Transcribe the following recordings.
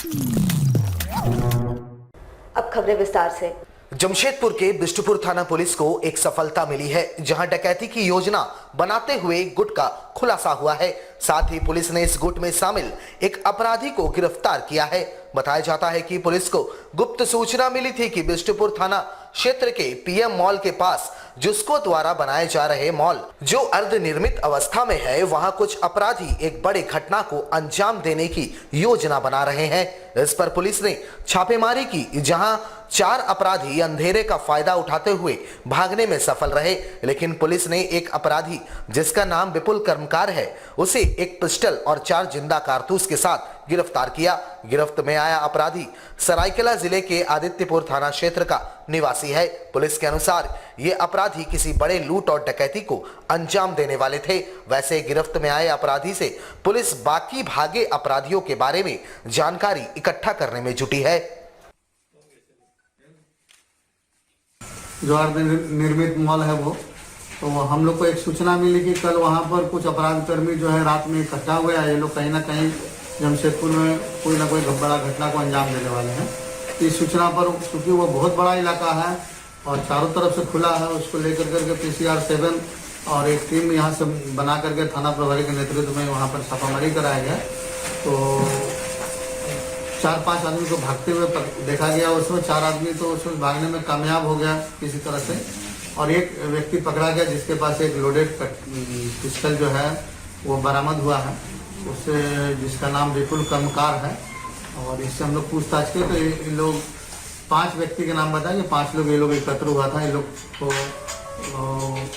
अब खबरें विस्तार से। जमशेदपुर के बिष्टुपुर थाना पुलिस को एक सफलता मिली है, जहां डकैती की योजना बनाते हुए गुट का खुलासा हुआ है। साथ ही पुलिस ने इस गुट में शामिल एक अपराधी को गिरफ्तार किया है। बताया जाता है कि पुलिस को गुप्त सूचना मिली थी कि बिष्टुपुर थाना क्षेत्र के पीएम मॉल के पास जुस्को द्वारा बनाए जा रहे मॉल जो अर्धनिर्मित अवस्था में है, वहां कुछ अपराधी एक बड़े घटना को अंजाम देने की योजना बना रहे हैं। इस पर पुलिस ने छापेमारी की, जहां 4 अपराधी अंधेरे का फायदा उठाते हुए भागने में सफल रहे। लेकिन पुलिस ने एक अपराधी जिसका नाम विपुल कर्मकार है, उसे एक पिस्टल और 4 जिंदा कारतूस के साथ गिरफ्तार किया। गिरफ्त में आया अपराधी सरायकेला जिले के आदित्यपुर थाना क्षेत्र का निवासी है। पुलिस के अनुसार ये अपराधी किसी बड़े लूट और डकैती को अंजाम देने वाले थे। वैसे गिरफ्त में आए अपराधी से पुलिस बाकी भागे अपराधियों के बारे में जानकारी इकट्ठा करने में जुटी है। जो निर्मित मॉल है वो, तो हम लोग को एक सूचना मिली कि कल वहाँ पर कुछ अपराध कर्मी जो है रात में इकट्ठा हुए हैं। ये लोग कहीं ना कहीं जमशेदपुर में कोई ना कोई बड़ा घटना को अंजाम देने वाले हैं। इस सूचना पर क्योंकि वो बहुत बड़ा इलाका है और चारों तरफ से खुला है, उसको लेकर करके PCR 7 और एक टीम यहाँ से बना करके थाना प्रभारी के नेतृत्व में वहाँ पर छापामारी कराया गया। तो 4-5 आदमी को भागते हुए देखा गया। उसमें 4 आदमी तो उसमें भागने में कामयाब हो गया किसी तरह से, और एक व्यक्ति पकड़ा गया जिसके पास एक लोडेड पिस्टल जो है वो बरामद हुआ है, उससे जिसका नाम विपुल कर्मकार है। और इससे हम लोग पूछताछ किए तो इन लोग 5 व्यक्ति के नाम बताए कि 5 लोग ये लोग एकत्र हुआ था। इन लोग को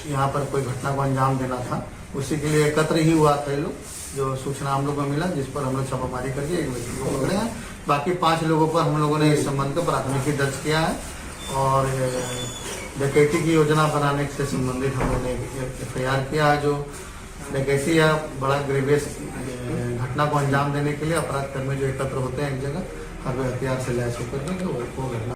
यहाँ पर कोई घटना को अंजाम देना था, उसी के लिए एकत्र ही हुआ था ये लोग। जो सूचना हम लोग को मिला, जिस पर हम लोग छापामारी करके एक व्यक्ति को पकड़े हैं। बाकी 5 लोगों पर हम लोगों ने इस संबंध में प्राथमिकी दर्ज किया है और डकैती की योजना बनाने से संबंधित हम लोगों ने FIR किया है। जो डकैती या बड़ा ग्रेवियस घटना को अंजाम देने के लिए अपराध कर्मी जो एकत्र होते हैं एक जगह, हर हथियार से लैस होकर के वो घटना।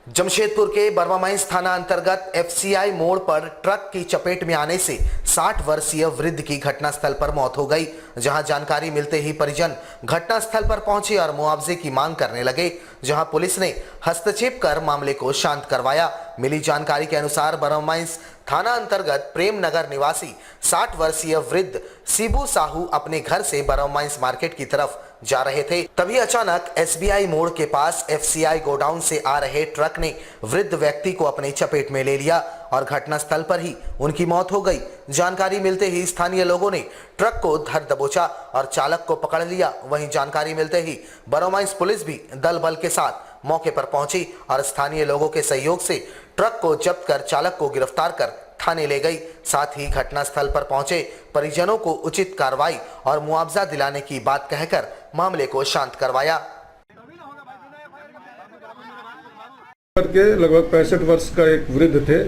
जमशेदपुर के बर्मा माइंस थाना अंतर्गत FCI मोड़ पर ट्रक की चपेट में आने से 60 वर्षीय वृद्ध की घटनास्थल पर मौत हो गई। जहां जानकारी मिलते ही परिजन घटनास्थल पर पहुंचे और मुआवजे की मांग करने लगे, जहां पुलिस ने हस्तक्षेप कर मामले को शांत करवाया। मिली जानकारी के अनुसार बर्मा माइंस थाना अंतर्गत प्रेम नगर निवासी 60 वर्षीय वृद्ध शिबू साहू अपने घर से बर्मा माइंस मार्केट की तरफ जा रहे थे। तभी अचानक SBI मोड़ के पास FCI गोडाउन से आ रहे ट्रक ने वृद्ध व्यक्ति को अपने चपेट में ले लिया और घटनास्थल पर ही उनकी मौत हो गई। जानकारी मिलते ही स्थानीय लोगों ने ट्रक को धर दबोचा और चालक को पकड़ लिया। वहीं जानकारी मिलते ही बर्मा माइंस पुलिस भी दल बल के साथ मौके पर पहुंची और स्थानीय लोगों के सहयोग से ट्रक को जब्त कर चालक को गिरफ्तार कर थाने ले गई। साथ ही घटनास्थल पर पहुंचे परिजनों को उचित कार्रवाई और मुआवजा दिलाने की बात कहकर मामले को शांत करवाया। के लगभग 65 वर्ष का एक वृद्ध थे,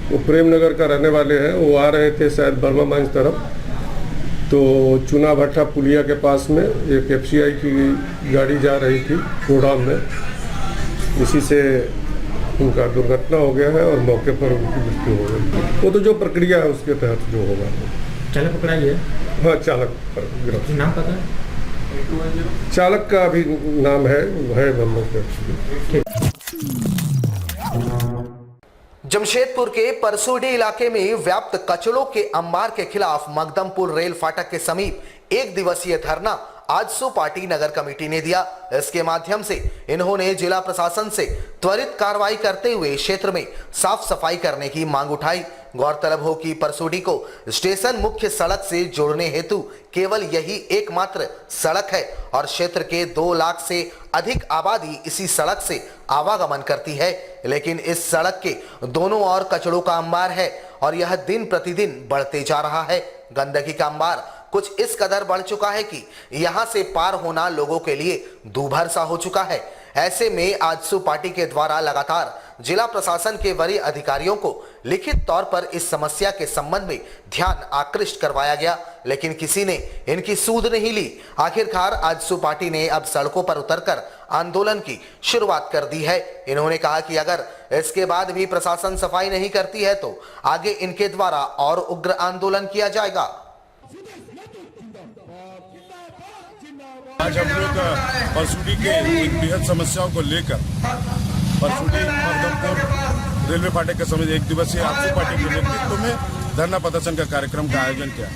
वो प्रेम नगर का रहने वाले हैं। वो आ रहे थे शायद बर्मा माइंस तरफ, तो चुना भट्टा पुलिया के पास में एक FCI की गाड़ी जा रही थी गोडाउन में। इसी से उनका दुर्घटना हो गया है और मौके पर उनकी मृत्यु हो गई। वो तो जो प्रक्रिया है उसके तहत जो होगा। चालक पकड़ा गया? हाँ, चालक पर गिरफ्तार। नाम पता है? चालक का अभी नाम है ब्रह्म। जमशेदपुर के परसोडी इलाके में व्याप्त कचड़ों के अंबार के खिलाफ मकदमपुर रेल फाटक के समीप 1 दिवसीय धरना आजसू पार्टी नगर कमेटी ने दिया। इसके माध्यम से इन्होंने जिला प्रशासन से त्वरित कार्रवाई करते हुए क्षेत्र में साफ सफाई करने की मांग उठाई। गौरतलब हो कि परसोडी को स्टेशन मुख्य सड़क से जोड़ने हेतु केवल यही एकमात्र सड़क है और क्षेत्र के 2 लाख से अधिक आबादी इसी सड़क से आवागमन करती है। लेकिन इस सड़क के दोनों ओर कचड़ों का अंबार है और यह दिन प्रतिदिन बढ़ते जा रहा है। गंदगी का अंबार कुछ इस कदर बढ़ चुका है कि यहां से पार होना लोगों के लिए दूभर सा हो चुका है। ऐसे में आजसू पार्टी के द्वारा लगातार जिला प्रशासन के वरीय अधिकारियों को लिखित तौर पर इस समस्या के संबंध में ध्यान आकृष्ट करवाया गया, लेकिन किसी ने इनकी सूध नहीं ली। आखिरकार आजसू पार्टी ने अब सड़कों पर उतरकर आंदोलन की शुरुआत कर दी है। इन्होंने कहा कि अगर इसके बाद भी प्रशासन सफाई नहीं करती है तो आगे इनके द्वारा और उग्र आंदोलन किया जाएगा। आज हम लोग परसुडी के एक बेहद समस्याओं को लेकर परसुडी मगदमपुर रेलवे फाटक के समिति एक दिवसीय आजसू पार्टी के नेतृत्व में धरना प्रदर्शन का कार्यक्रम का आयोजन किया।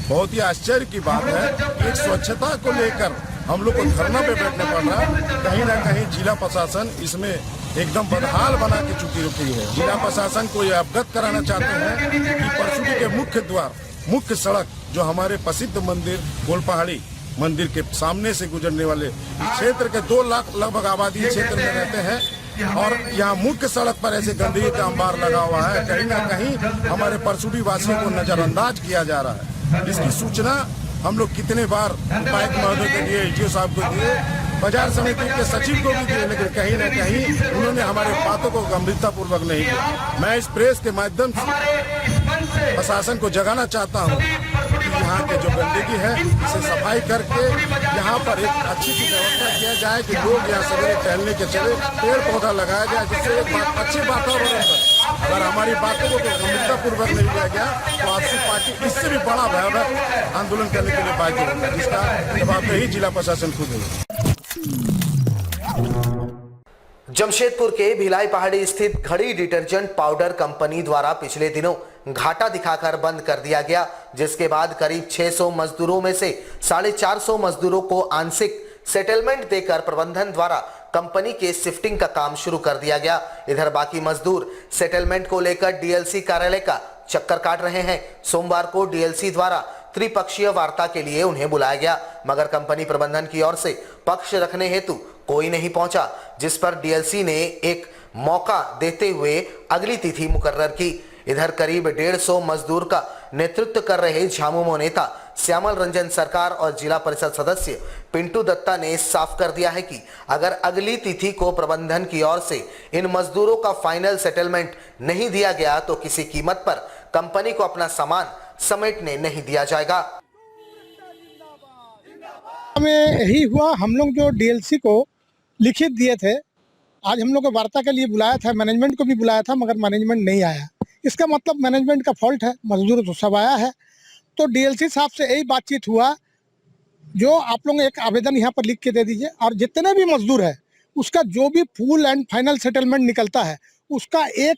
बहुत ही आश्चर्य की बात है कि एक स्वच्छता को लेकर हम लोग को धरना पे बैठना पड़ रहा है। कहीं ना कहीं जिला प्रशासन इसमें एकदम बदहाल बना के चुकी रुकी है। जिला प्रशासन को यह अवगत कराना चाहते हैं कि परसुडी के मुख्य द्वार, मुख्य सड़क जो हमारे प्रसिद्ध मंदिर गोलपहाड़ी मंदिर के सामने से गुजरने वाले क्षेत्र के 2 लाख लगभग आबादी क्षेत्र में रहते हैं और यहाँ मुख्य सड़क पर ऐसे गंदगी का अंबार लगा हुआ है। कहीं ना कहीं हमारे परसुडी वासियों को नजरअंदाज किया जा रहा है। इसकी सूचना हम लोग कितने बार उपायुक्त महोदय के दिए, डीओ साहब को दिए, बाजार समिति के सचिव को भी दिए, लेकिन कहीं न कहीं उन्होंने हमारे बातों को गंभीरता पूर्वक नहीं किया। मैं इस प्रेस के माध्यम से प्रशासन को जगाना चाहता हूं कि यहाँ के जो गंदगी है इसे सफाई करके यहाँ पर एक अच्छी सी व्यवस्था किया जाए कि लोग यहाँ सवेरे टहलने के चले, पेड़ पौधा लगाया जाए जिससे एक अच्छे वातावरण बने। अगर हमारी बातों को गंभीरता पूर्वक नहीं लिया गया तो आजसू पार्टी इससे भी बड़ा भयावह आंदोलन करने के लिए बाध्य होगा, जिसका जवाबदेही जिला प्रशासन खुद है। जमशेदपुर के भिलाई पहाड़ी स्थित घड़ी डिटर्जेंट पाउडर कंपनी द्वारा पिछले दिनों घाटा दिखाकर बंद कर दिया गया, जिसके बाद करीब 600 मजदूरों में से 450 मजदूरों को आंशिक सेटलमेंट देकर प्रबंधन द्वारा कंपनी के शिफ्टिंग का काम शुरू कर दिया गया। इधर बाकी मजदूर सेटलमेंट को लेकर डीएलसी कार्यालय का चक्कर काट रहे हैं। सोमवार को डीएलसी द्वारा त्रिपक्षीय वार्ता के लिए उन्हें बुलाया गया, मगर कंपनी प्रबंधन की ओर से पक्ष रखने हेतु कोई नहीं पहुंचा, जिस पर डीएलसी ने एक मौका देते हुए अगली तिथि मुकर्रर की। इधर करीब 150 मजदूर का नेतृत्व कर रहे झामुमो नेता श्यामल रंजन सरकार और जिला परिषद सदस्य पिंटू दत्ता ने साफ कर दिया है कि अगर अगली तिथि को प्रबंधन की ओर से इन मजदूरों का फाइनल सेटलमेंट नहीं दिया गया तो किसी कीमत पर कंपनी को अपना सामान समेटने नहीं दिया जाएगा। में यही हुआ, हम लोग जो डीएलसी को लिखित दिए थे, आज हम लोग को वार्ता के लिए बुलाया था, मैनेजमेंट को भी बुलाया था, मगर मैनेजमेंट नहीं आया। इसका मतलब मैनेजमेंट का फॉल्ट है, मजदूर तो सब आया है। तो डीएलसी साहब से यही बातचीत हुआ, जो आप लोग एक आवेदन यहाँ पर लिख के दे दीजिए और जितने भी मजदूर है उसका जो भी फुल एंड फाइनल सेटलमेंट निकलता है उसका एक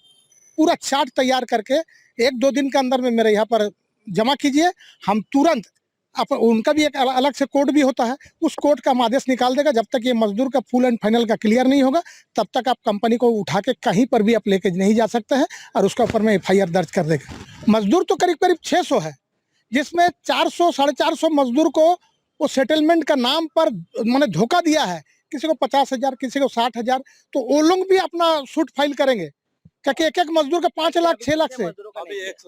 पूरा चार्ट तैयार करके 1-2 दिन के अंदर में मेरे यहाँ पर जमा कीजिए। हम तुरंत उनका भी एक अलग से कोड भी होता है, उस कोड का हम आदेश निकाल देगा। जब तक ये मजदूर का फुल एंड फाइनल का क्लियर नहीं होगा तब तक आप कंपनी को उठा के कहीं पर भी आप लेके नहीं जा सकते हैं और उसका ऊपर में FIR दर्ज कर देगा। मजदूर तो करीब करीब 600 है, जिसमें 400-450 मजदूर को वो सेटलमेंट का नाम पर मैंने धोखा दिया है। किसी को 50,000, किसी को 60,000, तो वो लोग भी अपना सूट फाइल करेंगे, क्योंकि एक मजदूर का 5 लाख 6 लाख से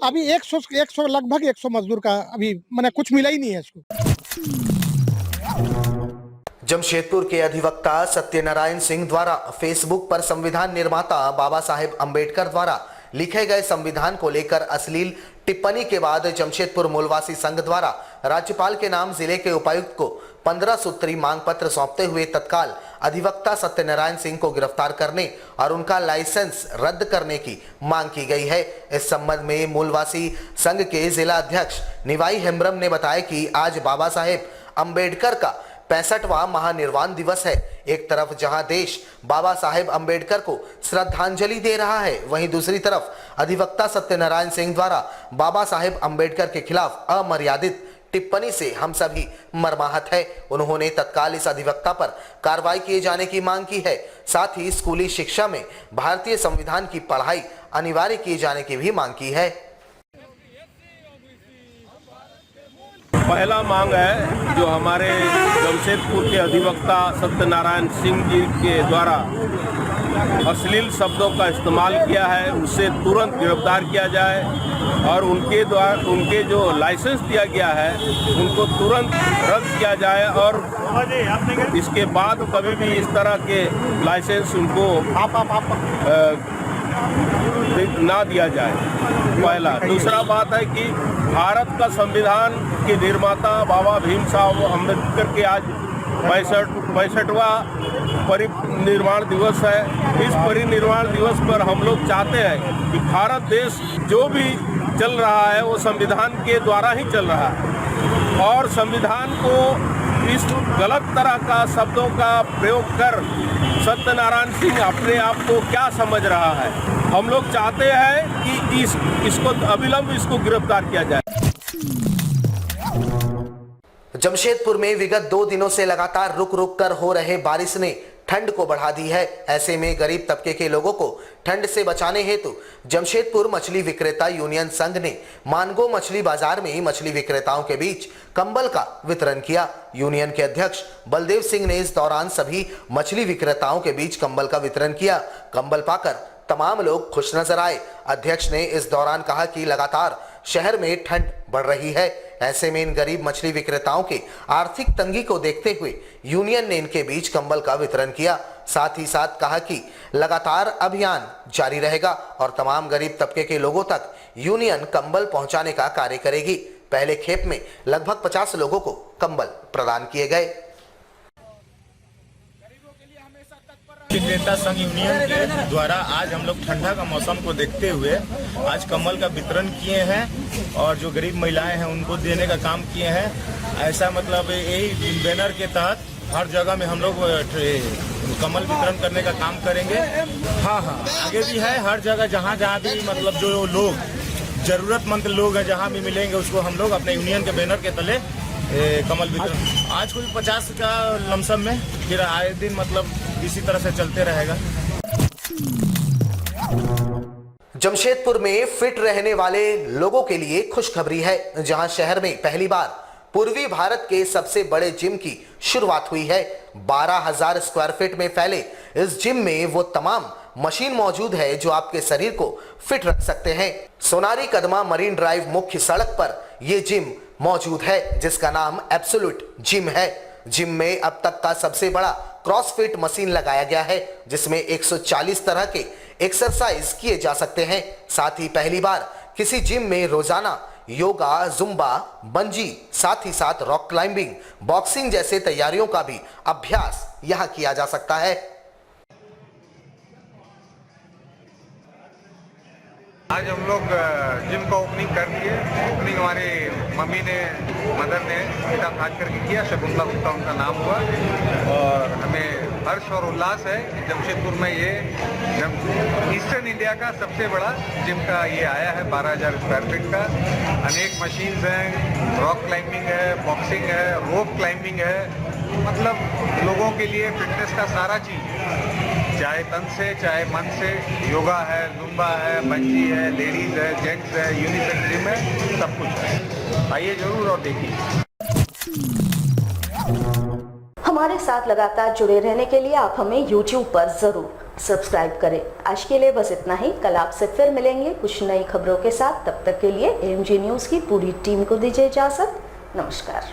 अभी 100 लगभग 100 मजदूर का अभी मैंने कुछ मिला ही नहीं है इसको। जमशेदपुर के अधिवक्ता सत्यनारायण सिंह द्वारा फेसबुक पर संविधान निर्माता बाबा साहेब अम्बेडकर द्वारा लिखे गए संविधान को लेकर अश्लील टिप्पणी के बाद जमशेदपुर मूलवासी संघ द्वारा राज्यपाल के नाम जिले के उपायुक्त को 15 सूत्री मांग पत्र सौंपते हुए तत्काल अधिवक्ता सत्यनारायण सिंह को गिरफ्तार करने और उनका लाइसेंस रद्द करने की मांग की गई है। इस संबंध में मूलवासी संघ के जिला अध्यक्ष निवाई हेम्ब्रम ने बताया कि आज बाबा साहेब अम्बेडकर का 65वां महानिर्वाण दिवस है। एक तरफ जहां देश बाबा साहेब अम्बेडकर को श्रद्धांजलि दे रहा है, वहीं दूसरी तरफ अधिवक्ता सत्यनारायण सिंह द्वारा बाबा साहेब अम्बेडकर के खिलाफ अमर्यादित टिप्पणी से हम सभी मर्माहत है। उन्होंने तत्काल इस अधिवक्ता पर कार्रवाई किए जाने की मांग की है। साथ ही स्कूली शिक्षा में भारतीय संविधान की पढ़ाई अनिवार्य किए जाने की भी मांग की है। पहला मांग है जो हमारे जमशेदपुर के अधिवक्ता सत्यनारायण सिंह जी के द्वारा अश्लील शब्दों का इस्तेमाल किया है, उससे तुरंत गिरफ्तार किया जाए और उनके जो लाइसेंस दिया गया है उनको तुरंत रद्द किया जाए और इसके बाद कभी भी इस तरह के लाइसेंस उनको ना दिया जाए। पहला। दूसरा बात है कि भारत का संविधान के निर्माता बाबा भीमराव अम्बेडकर के आज 65वां परिनिर्वाण दिवस है। इस परिनिर्वाण दिवस पर हम लोग चाहते हैं कि भारत देश जो भी चल रहा है वो संविधान के द्वारा ही चल रहा है और संविधान को इस गलत तरह का शब्दों का प्रयोग कर सत्यनारायण सिंह अपने आप को क्या समझ रहा है। हम लोग चाहते हैं कि इसको अविलंब इसको गिरफ्तार किया जाए। जमशेदपुर में विगत 2 दिनों से लगातार रुक रुक कर हो रहे बारिश ने ठंड को बढ़ा दी है। ऐसे में गरीब तबके के लोगों को ठंड से बचाने हेतु जमशेदपुर मछली विक्रेता यूनियन संघ ने मानगो मछली बाजार में मछली विक्रेताओं के बीच कंबल का वितरण किया। यूनियन के अध्यक्ष बलदेव सिंह ने इस दौरान सभी मछली विक्रेताओं के बीच कंबल का वितरण किया। कंबल पाकर तमाम लोग खुश नजर आए। अध्यक्ष ने इस दौरान कहा कि लगातार शहर में ठंड बढ़ रही है। ऐसे में इन गरीब मछली विक्रेताओं के आर्थिक तंगी को देखते हुए यूनियन ने इनके बीच कंबल का वितरण किया। साथ ही साथ कहा कि लगातार अभियान जारी रहेगा और तमाम गरीब तबके के लोगों तक यूनियन कंबल पहुंचाने का कार्य करेगी। पहले खेप में लगभग 50 लोगों को कंबल प्रदान किए गए। विक्रेता संघ यूनियन के द्वारा आज हम लोग ठंडा का मौसम को देखते हुए आज कंबल का वितरण किए हैं और जो गरीब महिलाएं हैं उनको देने का काम किए हैं। ऐसा मतलब यही बैनर के तहत हर जगह में हम लोग कंबल वितरण करने का काम करेंगे। हाँ, आगे भी है हर जगह जहाँ भी मतलब जो लोग जरूरतमंद लोग हैं जहाँ भी मिलेंगे उसको हम लोग अपने यूनियन के बैनर के तले कमल वितरण आज कोई 50 का लमसम में, फिर आए दिन मतलब इसी तरह से चलते रहेगा। जमशेदपुर में फिट रहने वाले लोगों के लिए खुशखबरी है, जहां शहर में पहली बार पूर्वी भारत के सबसे बड़े जिम की शुरुआत हुई है। 12,000 स्क्वायर फीट में फैले इस जिम में वो तमाम मशीन मौजूद है जो आपके शरीर को फिट रख सकते हैं। सोनारी कदमा मरीन ड्राइव मुख्य सड़क पर यह जिम मौजूद है जिसका नाम एब्सोल्यूट जिम है। जिम में अब तक का सबसे बड़ा क्रॉसफिट मशीन लगाया गया है जिसमें 140 तरह के एक्सरसाइज किए जा सकते हैं। साथ ही पहली बार किसी जिम में रोजाना योगा, जुम्बा, बंजी, साथ ही साथ रॉक क्लाइंबिंग, बॉक्सिंग जैसे तैयारियों का भी अभ्यास यहां किया जा सकता है। आज हम लोग जिम का ओपनिंग कर दिए। ओपनिंग हमारी मम्मी ने, मदर ने पिता खाद करके किया। शकुंतला गुप्ता उनका नाम हुआ और हमें हर्ष और उल्लास है कि जमशेदपुर में ये ईस्टर्न इंडिया का सबसे बड़ा जिम का ये आया है। 12,000 स्क्वायर फीट का अनेक मशीन्स हैं, रॉक क्लाइंबिंग है, बॉक्सिंग है, रोप क्लाइंबिंग है। मतलब लोगों के लिए फिटनेस का सारा चीज़, चाहे तन से चाहे मन से, योगा है, जुम्बा है, बंजी है, लेडीज है, जेंट्स है, यूनिसेक्स जिम है, सब कुछ है। आइए जरूर और देखिए। हमारे साथ लगातार जुड़े रहने के लिए आप हमें YouTube पर जरूर सब्सक्राइब करें। आज के लिए बस इतना ही। कल आपसे फिर मिलेंगे कुछ नई खबरों के साथ। तब तक के लिए AMG न्यूज़ की पूरी टीम को दीजिए इजाजत। नमस्कार।